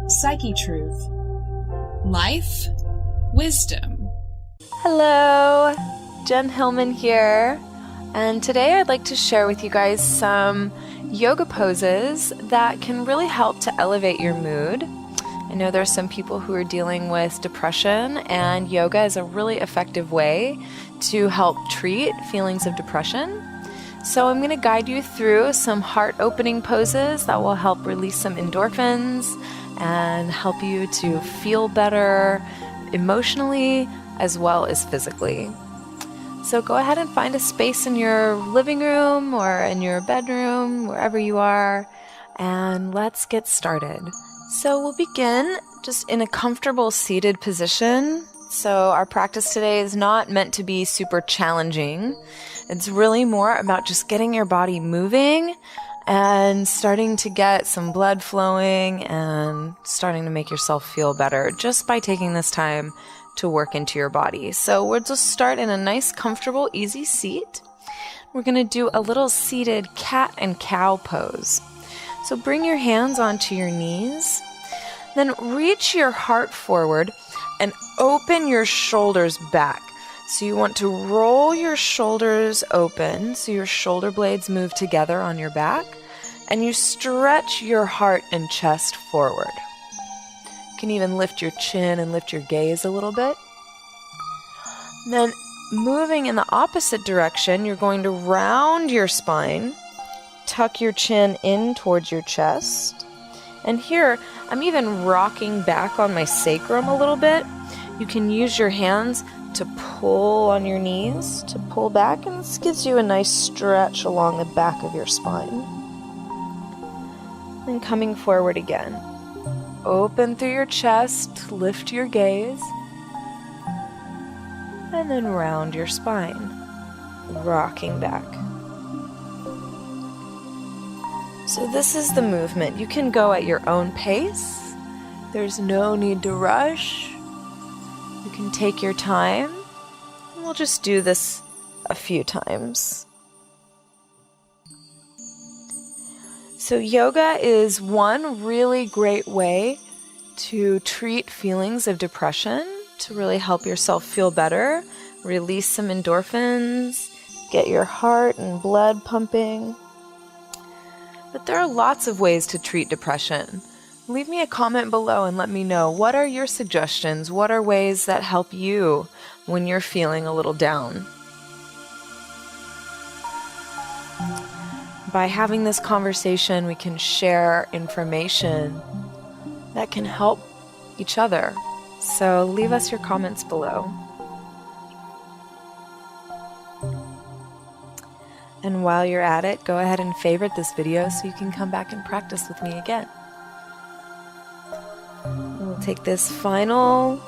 Psyche Truth. Life, wisdom. Hello, Jen Hillman here, and today I'd like to share with you guys some yoga poses that can really help to elevate your mood. I know there's some people who are dealing with depression, and yoga is a really effective way to help treat feelings of depression. So I'm going to guide you through some heart-opening poses that will help release some endorphins and help you to feel better emotionally as well as physically. So go ahead and find a space in your living room or in your bedroom, wherever you are, and let's get started. So we'll begin just in a comfortable seated position. So our practice today is not meant to be super challenging. It's really more about just getting your body moving and starting to get some blood flowing and starting to make yourself feel better just by taking this time to work into your body. So we'll just start in a nice, comfortable, easy seat. We're going to do a little seated cat and cow pose. So bring your hands onto your knees, then reach your heart forward and open your shoulders back. So you want to roll your shoulders open so your shoulder blades move together on your back, and you stretch your heart and chest forward. You can even lift your chin and lift your gaze a little bit. Then moving in the opposite direction, you're going to round your spine, tuck your chin in towards your chest. And here, I'm even rocking back on my sacrum a little bit. You can use your hands to pull on your knees, to pull back, and this gives you a nice stretch along the back of your spine. And coming forward again. Open through your chest, lift your gaze, and then round your spine, rocking back. So this is the movement. You can go at your own pace. There's no need to rush. You can take your time. We'll just do this a few times. So yoga is one really great way to treat feelings of depression, to really help yourself feel better, release some endorphins, get your heart and blood pumping. But there are lots of ways to treat depression. Leave me a comment below and let me know, what are your suggestions? What are ways that help you when you're feeling a little down? By having this conversation, we can share information that can help each other. So leave us your comments below. And while you're at it, go ahead and favorite this video so you can come back and practice with me again. We'll take this final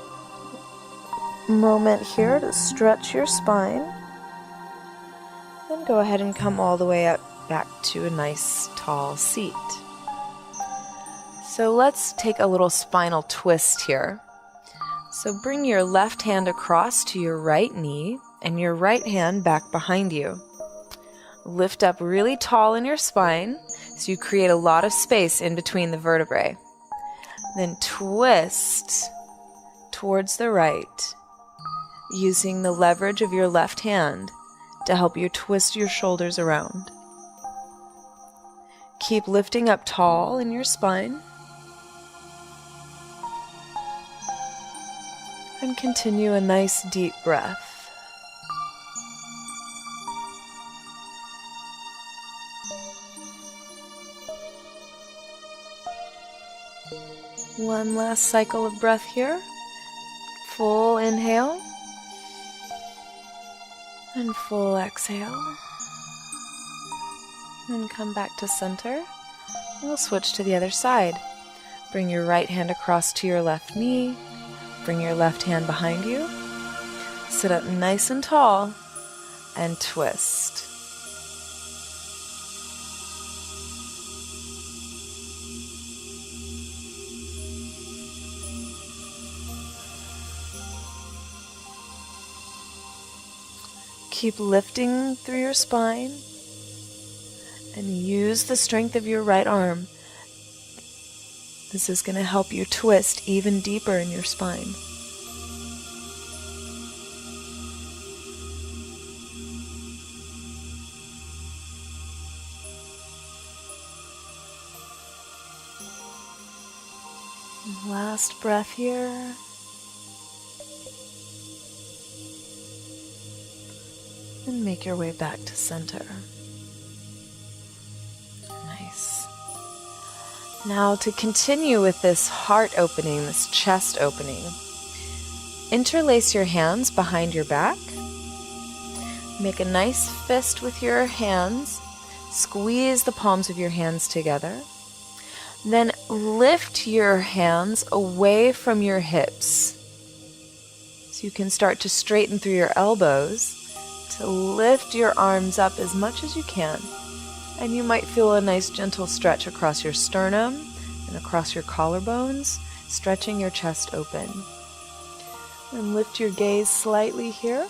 moment here to stretch your spine. Then go ahead and come all the way up back to a nice tall seat. So let's take a little spinal twist here. So bring your left hand across to your right knee and your right hand back behind you. Lift up really tall in your spine so you create a lot of space in between the vertebrae. Then twist towards the right, using the leverage of your left hand to help you twist your shoulders around. Keep lifting up tall in your spine. And continue a nice deep breath. One last cycle of breath here. Full inhale and full exhale. And come back to center. We'll switch to the other side. Bring your right hand across to your left knee. Bring your left hand behind you. Sit up nice and tall and twist. Keep lifting through your spine and use the strength of your right arm This is going to help you twist even deeper in your spine. Last breath here. And make your way back to center. Nice. Now to continue with this heart opening, this chest opening, interlace your hands behind your back. Make a nice fist with your hands. Squeeze the palms of your hands together. Then lift your hands away from your hips. So you can start to straighten through your elbows to lift your arms up as much as you can. And you might feel a nice gentle stretch across your sternum and across your collarbones, stretching your chest open. And lift your gaze slightly here.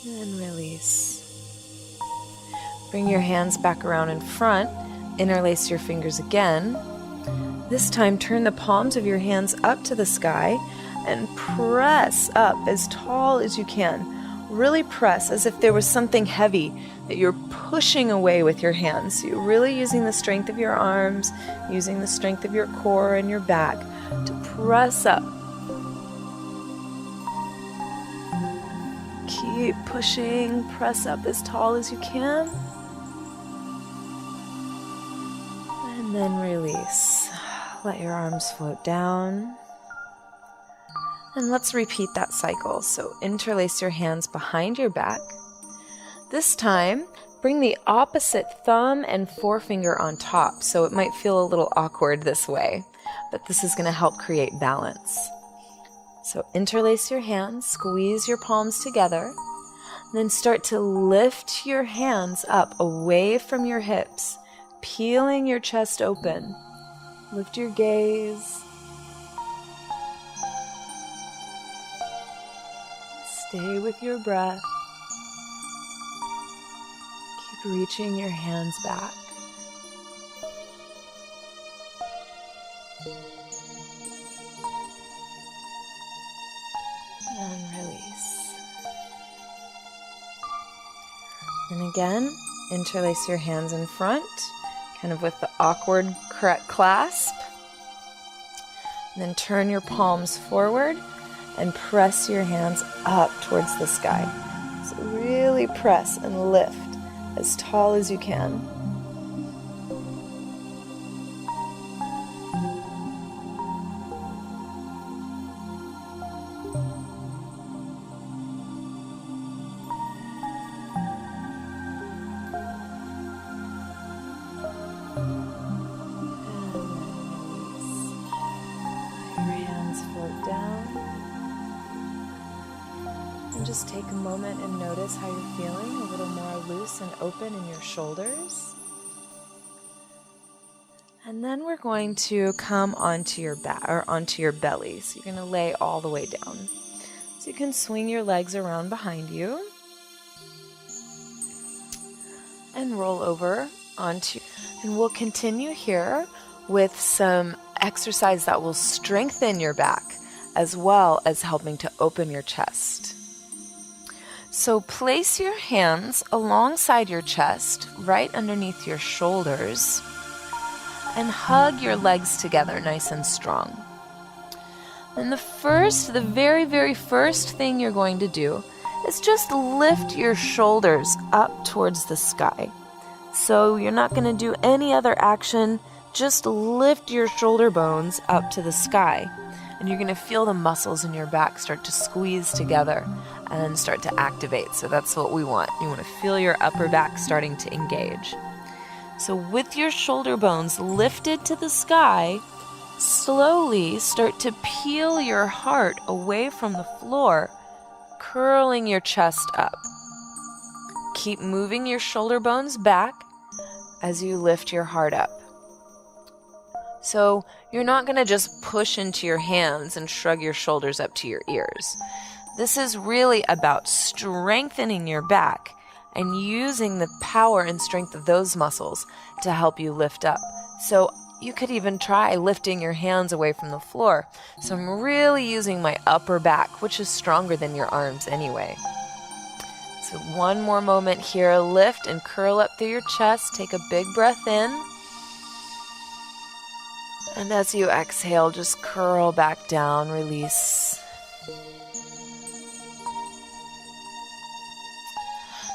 And release. Bring your hands back around in front. Interlace your fingers again. This time, turn the palms of your hands up to the sky and press up as tall as you can. Really press as if there was something heavy that you're pushing away with your hands. So you're really using the strength of your arms, using the strength of your core and your back to press up. Keep pushing, press up as tall as you can. And then release. Let your arms float down. And let's repeat that cycle. So interlace your hands behind your back. This time, bring the opposite thumb and forefinger on top. So it might feel a little awkward this way, but this is going to help create balance. So interlace your hands, squeeze your palms together, then start to lift your hands up away from your hips, peeling your chest open. Lift your gaze. Stay with your breath. Keep reaching your hands back. And release. And again, interlace your hands in front, kind of with the awkward clasp. And then turn your palms forward and press your hands up towards the sky. So really press and lift as tall as you can. Just take a moment and notice how you're feeling, a little more loose and open in your shoulders. And then we're going to come onto your back or onto your belly. So you're going to lay all the way down. So you can swing your legs around behind you and roll over onto. And we'll continue here with some exercise that will strengthen your back as well as helping to open your chest. So place your hands alongside your chest, right underneath your shoulders, and hug your legs together nice and strong. And the very, very first thing you're going to do is just lift your shoulders up towards the sky. So you're not going to do any other action, just lift your shoulder bones up to the sky. And you're going to feel the muscles in your back start to squeeze together and start to activate. So that's what we want. You want to feel your upper back starting to engage. So with your shoulder bones lifted to the sky, slowly start to peel your heart away from the floor, curling your chest up. Keep moving your shoulder bones back as you lift your heart up. So you're not going to just push into your hands and shrug your shoulders up to your ears. This is really about strengthening your back and using the power and strength of those muscles to help you lift up. So you could even try lifting your hands away from the floor. So I'm really using my upper back, which is stronger than your arms anyway. So one more moment here. Lift and curl up through your chest. Take a big breath in. And as you exhale, just curl back down, release.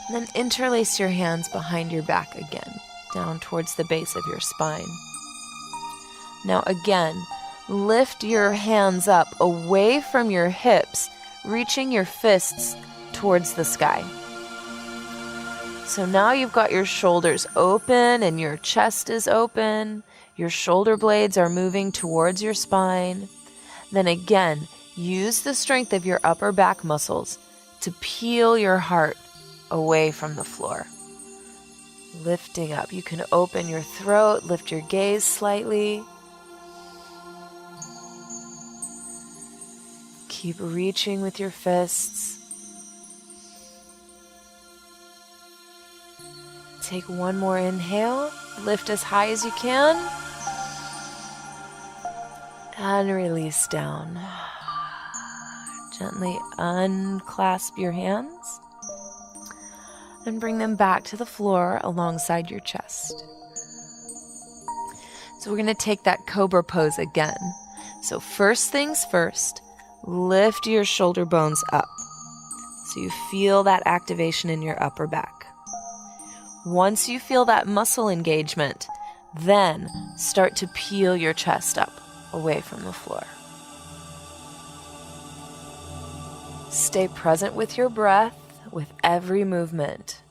And then interlace your hands behind your back again, down towards the base of your spine. Now again, lift your hands up away from your hips, reaching your fists towards the sky. So now you've got your shoulders open and your chest is open. Your shoulder blades are moving towards your spine. Then again, use the strength of your upper back muscles to peel your heart away from the floor. Lifting up. You can open your throat, lift your gaze slightly. Keep reaching with your fists. Take one more inhale. Lift as high as you can. And release down. Gently unclasp your hands. And bring them back to the floor alongside your chest. So we're going to take that cobra pose again. So first things first, lift your shoulder bones up. So you feel that activation in your upper back. Once you feel that muscle engagement, then start to peel your chest up away from the floor. Stay present with your breath with every movement.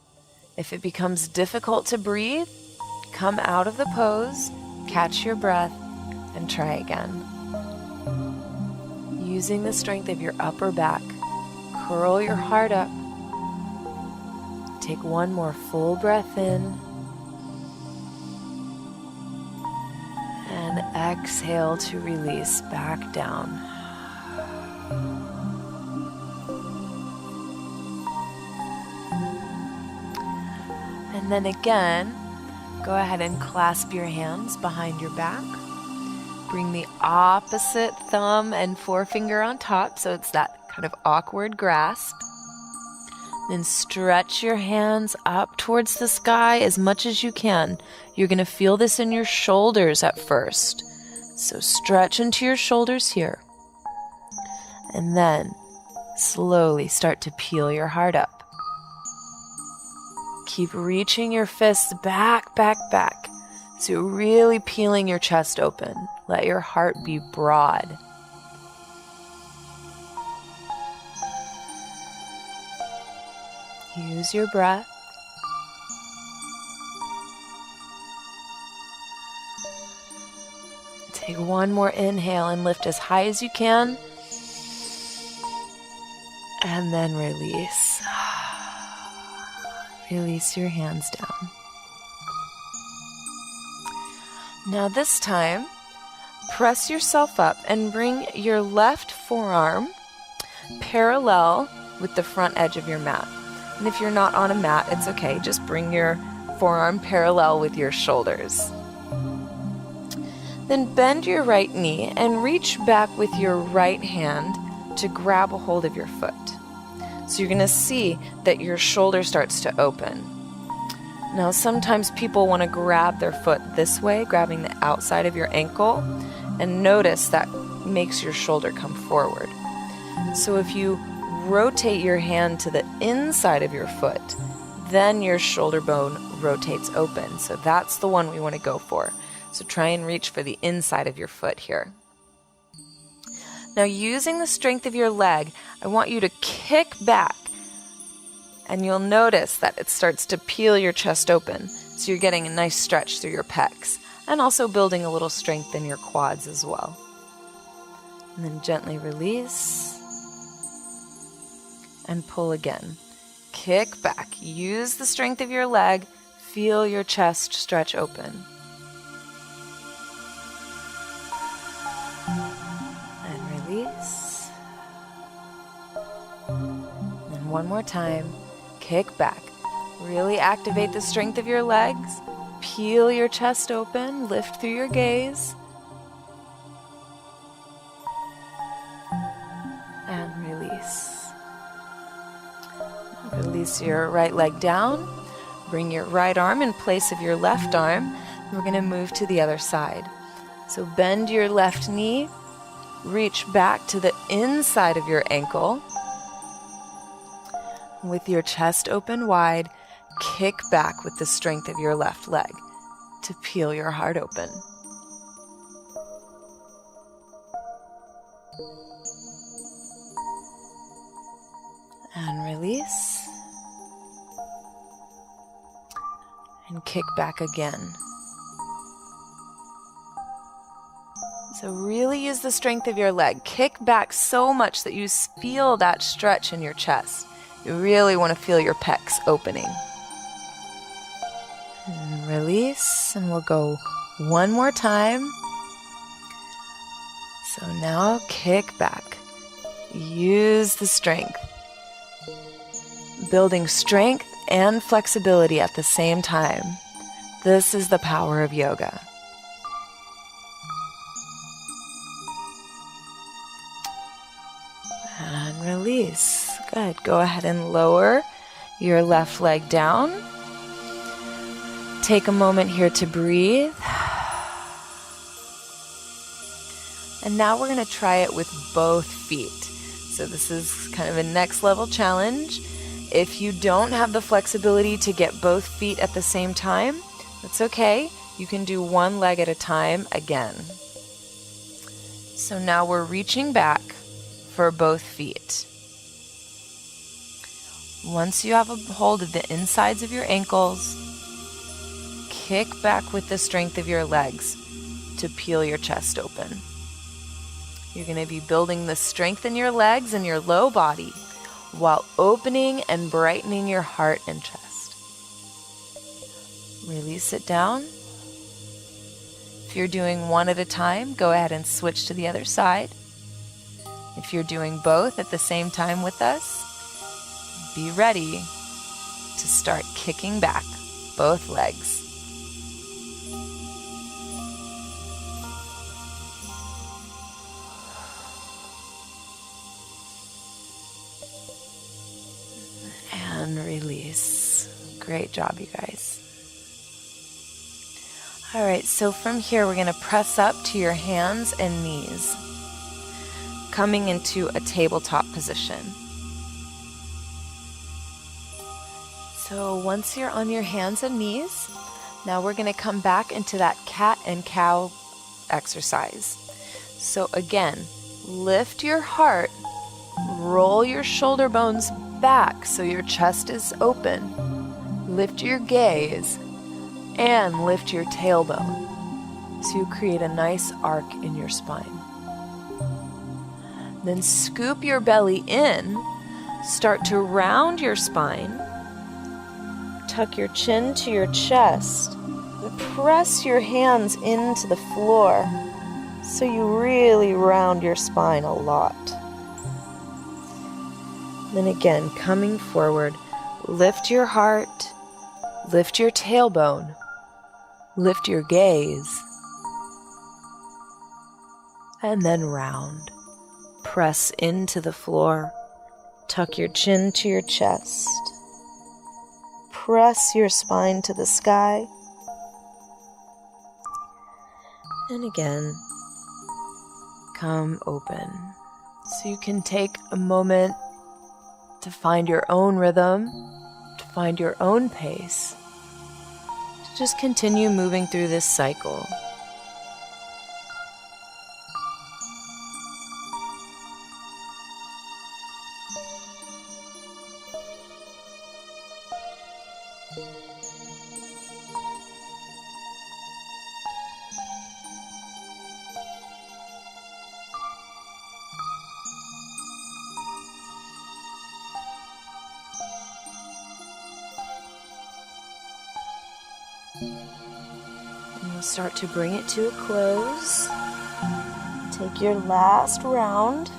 If it becomes difficult to breathe, come out of the pose, catch your breath, and try again. Using the strength of your upper back, curl your heart up. Take one more full breath in. And exhale to release back down. And then again, go ahead and clasp your hands behind your back. Bring the opposite thumb and forefinger on top, so it's that kind of awkward grasp. Then stretch your hands up towards the sky as much as you can. You're going to feel this in your shoulders at first. So stretch into your shoulders here. And then slowly start to peel your heart up. Keep reaching your fists back, back, back. So you're really peeling your chest open. Let your heart be broad. Use your breath. Take one more inhale and lift as high as you can. And then release. Release your hands down. Now this time, press yourself up and bring your left forearm parallel with the front edge of your mat. And if you're not on a mat, it's okay. Just bring your forearm parallel with your shoulders. Then bend your right knee and reach back with your right hand to grab a hold of your foot. So you're going to see that your shoulder starts to open. Now sometimes people want to grab their foot this way, grabbing the outside of your ankle, and notice that makes your shoulder come forward. So if you rotate your hand to the inside of your foot, then your shoulder bone rotates open. So that's the one we want to go for. So try and reach for the inside of your foot here. Now using the strength of your leg, I want you to kick back, and you'll notice that it starts to peel your chest open. So you're getting a nice stretch through your pecs and also building a little strength in your quads as well. And then gently release. And pull again. Kick back. Use the strength of your leg. Feel your chest stretch open. And release. And one more time. Kick back. Really activate the strength of your legs. Peel your chest open, lift through your gaze. And release. Release your right leg down. Bring your right arm in place of your left arm. We're going to move to the other side. So bend your left knee. Reach back to the inside of your ankle. With your chest open wide, kick back with the strength of your left leg to peel your heart open. And release. And kick back again. So really use the strength of your leg. Kick back so much that you feel that stretch in your chest. You really want to feel your pecs opening. And release, and we'll go one more time. So now kick back. Use the strength. Building strength and flexibility at the same time. This is the power of yoga. And release. Good. Go ahead and lower your left leg down. Take a moment here to breathe. And now we're going to try it with both feet. So this is kind of a next level challenge. If you don't have the flexibility to get both feet at the same time, that's okay. You can do one leg at a time again. So now we're reaching back for both feet. Once you have a hold of the insides of your ankles, kick back with the strength of your legs to peel your chest open. You're going to be building the strength in your legs and your low body while opening and brightening your heart and chest. Release it down. If you're doing one at a time, go ahead and switch to the other side. If you're doing both at the same time with us, be ready to start kicking back both legs. And release. Great job, you guys. All right, so from here, we're going to press up to your hands and knees, coming into a tabletop position. So once you're on your hands and knees, now we're going to come back into that cat and cow exercise. So again, lift your heart, roll your shoulder bones back so your chest is open. Lift your gaze and lift your tailbone so you create a nice arc in your spine. Then scoop your belly in, start to round your spine, tuck your chin to your chest, and press your hands into the floor so you really round your spine a lot. Then again, coming forward, lift your heart, lift your tailbone, lift your gaze, and then round. Press into the floor, tuck your chin to your chest, press your spine to the sky, and again, come open. So you can take a moment to find your own rhythm, to find your own pace, to just continue moving through this cycle. And we'll start to bring it to a close. Take your last round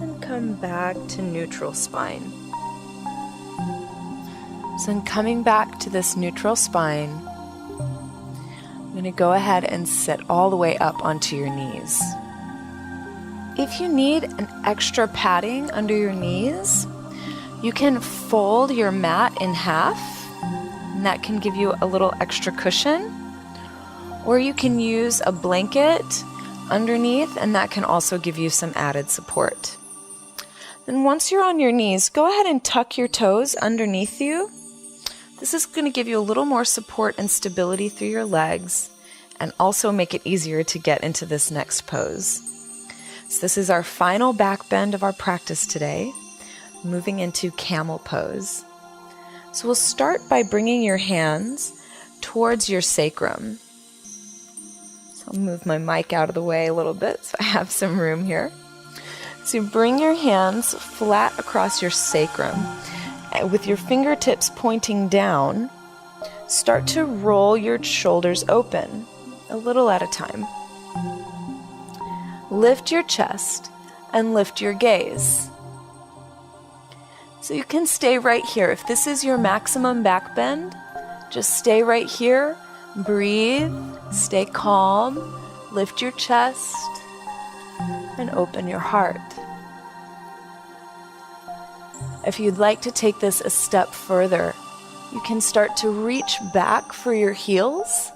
and come back to neutral spine. So then coming back to this neutral spine, I'm going to go ahead and sit all the way up onto your knees. If you need an extra padding under your knees, you can fold your mat in half, and that can give you a little extra cushion. Or you can use a blanket underneath, and that can also give you some added support. Then once you're on your knees, go ahead and tuck your toes underneath you. This is going to give you a little more support and stability through your legs, and also make it easier to get into this next pose. So this is our final back bend of our practice today, moving into camel pose. So we'll start by bringing your hands towards your sacrum. So I'll move my mic out of the way a little bit so I have some room here. So bring your hands flat across your sacrum. With your fingertips pointing down, start to roll your shoulders open, a little at a time. Lift your chest and lift your gaze. So you can stay right here. If this is your maximum back bend, just stay right here, breathe, stay calm, lift your chest, and open your heart. If you'd like to take this a step further, you can start to reach back for your heels,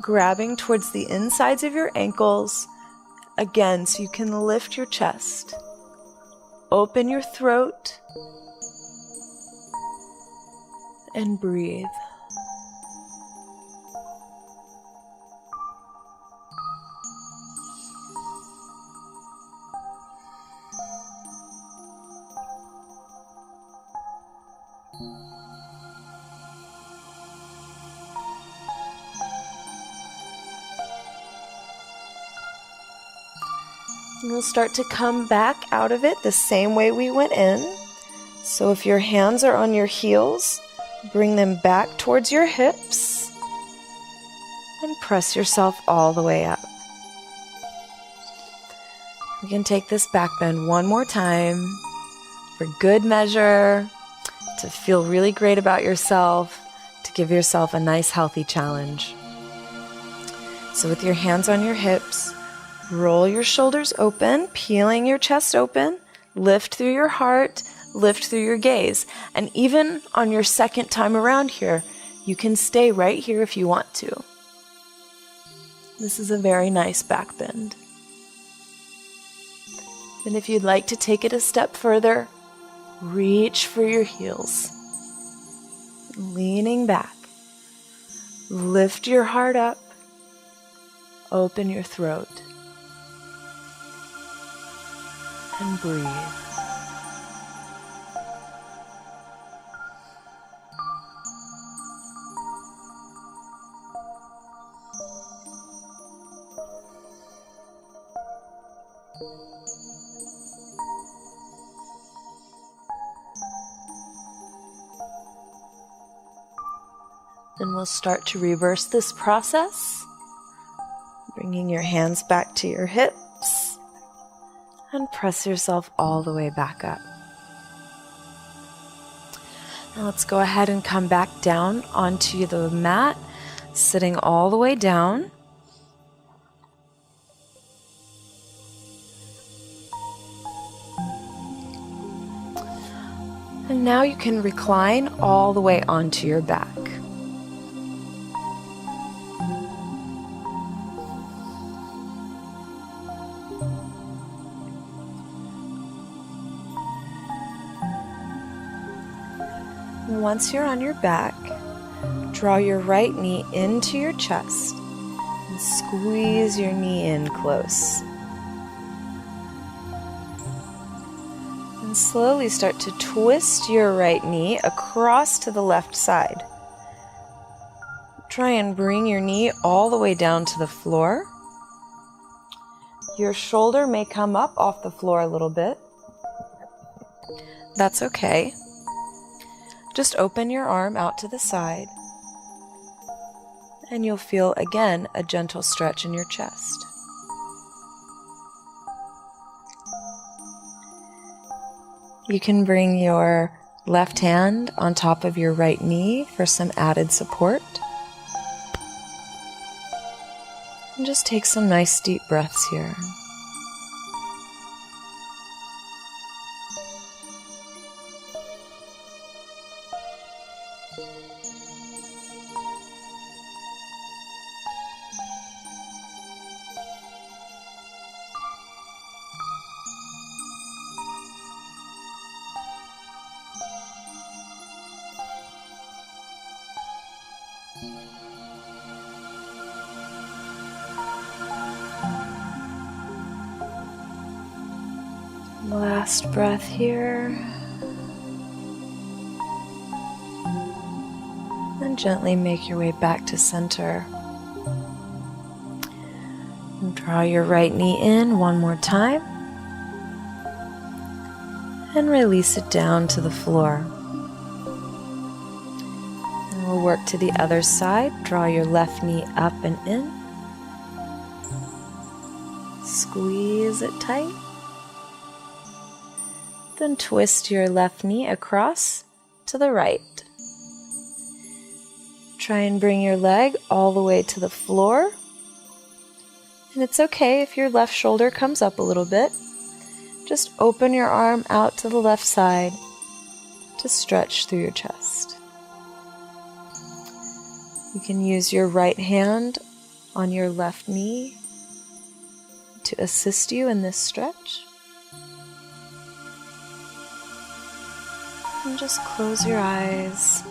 grabbing towards the insides of your ankles, again, so you can lift your chest, open your throat, and breathe. And we'll start to come back out of it the same way we went in. So if your hands are on your heels, bring them back towards your hips and press yourself all the way up. We can take this back bend one more time for good measure, to feel really great about yourself, to give yourself a nice healthy challenge. So with your hands on your hips, roll your shoulders open, peeling your chest open, lift through your heart, lift through your gaze. And even on your second time around here, you can stay right here if you want to. This is a very nice back bend. And if you'd like to take it a step further, reach for your heels. Leaning back. Lift your heart up. Open your throat. And breathe. Then we'll start to reverse this process, bringing your hands back to your hips and press yourself all the way back up. Now let's go ahead and come back down onto the mat, sitting all the way down. And now you can recline all the way onto your back. Once you're on your back, draw your right knee into your chest and squeeze your knee in close. And slowly start to twist your right knee across to the left side. Try and bring your knee all the way down to the floor. Your shoulder may come up off the floor a little bit. That's okay. Just open your arm out to the side, and you'll feel again a gentle stretch in your chest. You can bring your Left hand on top of your right knee for some added support. And just take some nice deep breaths here. Last breath here. And gently make your way back to center. And draw your right knee in one more time. And release it down to the floor. And we'll work to the other side. Draw your left knee up and in. Squeeze it tight. Then twist your left knee across to the right. Try and bring your leg all the way to the floor. And it's okay if your left shoulder comes up a little bit. Just open your arm out to the left side to stretch through your chest. You can use your right hand on your left knee to assist you in this stretch. And just close your eyes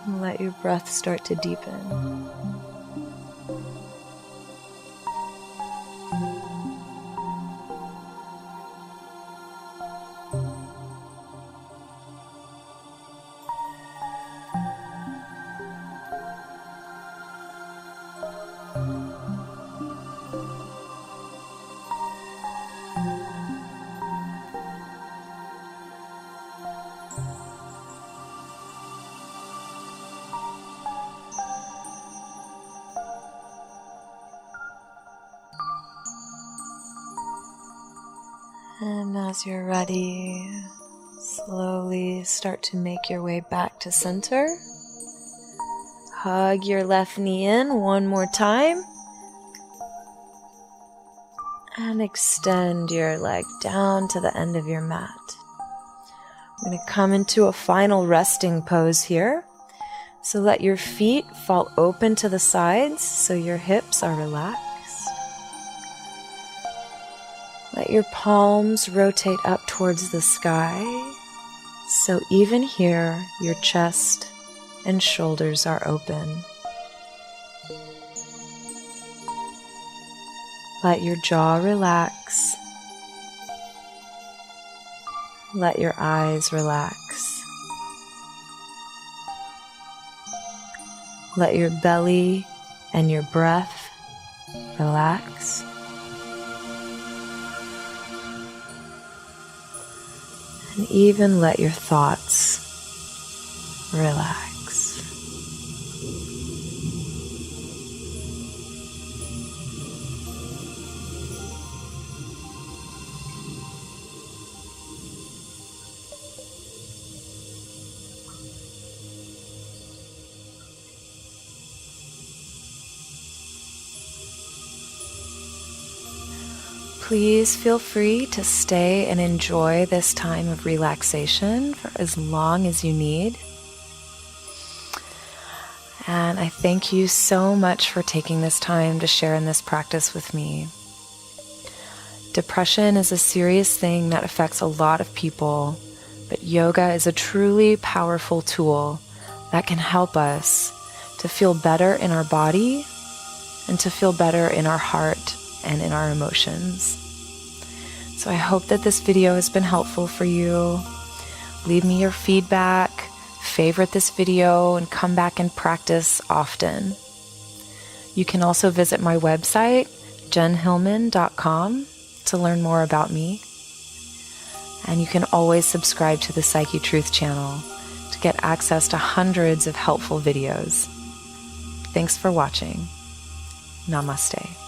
and let your breath start to deepen. And as you're ready, slowly start to make your way back to center. Hug your left knee in one more time. And extend your leg down to the end of your mat. I'm going to come into a final resting pose here. So let your feet fall open to the sides so your hips are relaxed. Let your palms rotate up towards the sky, so even here, your chest and shoulders are open. Let your jaw relax. Let your eyes relax. Let your belly and your breath relax. And even let your thoughts relax. Please feel free to stay and enjoy this time of relaxation for as long as you need. And I thank you so much for taking this time to share in this practice with me. Depression is a serious thing that affects a lot of people, but yoga is a truly powerful tool that can help us to feel better in our body and to feel better in our heart and in our emotions. So I hope that this video has been helpful for you. Leave me your feedback, favorite this video, and come back and practice often. You can also visit my website, jenhillman.com, to learn more about me. And you can always subscribe to the Psyche Truth channel to get access to hundreds of helpful videos. Thanks for watching. Namaste.